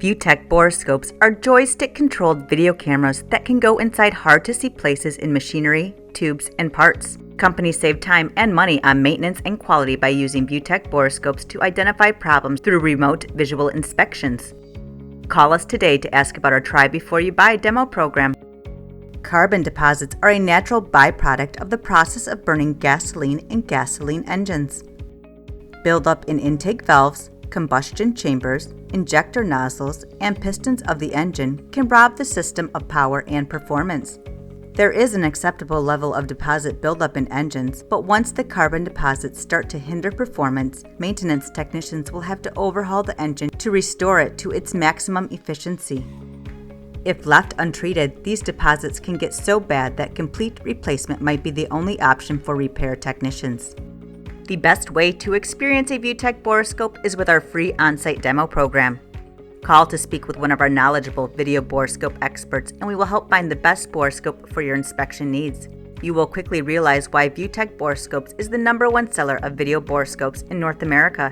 ViewTech Borescopes are joystick-controlled video cameras that can go inside hard-to-see places in machinery, tubes, and parts. Companies save time and money on maintenance and quality by using ViewTech Borescopes to identify problems through remote visual inspections. Call us today to ask about our Try Before You Buy demo program. Carbon deposits are a natural byproduct of the process of burning gasoline in gasoline engines. Buildup in intake valves, combustion chambers, injector nozzles, and pistons of the engine can rob the system of power and performance. There is an acceptable level of deposit buildup in engines, but once the carbon deposits start to hinder performance, maintenance technicians will have to overhaul the engine to restore it to its maximum efficiency. If left untreated, these deposits can get so bad that complete replacement might be the only option for repair technicians. The best way to experience a ViewTech Borescope is with our free on-site demo program. Call to speak with one of our knowledgeable video borescope experts, and we will help find the best borescope for your inspection needs. You will quickly realize why ViewTech Borescopes is the #1 seller of video borescopes in North America.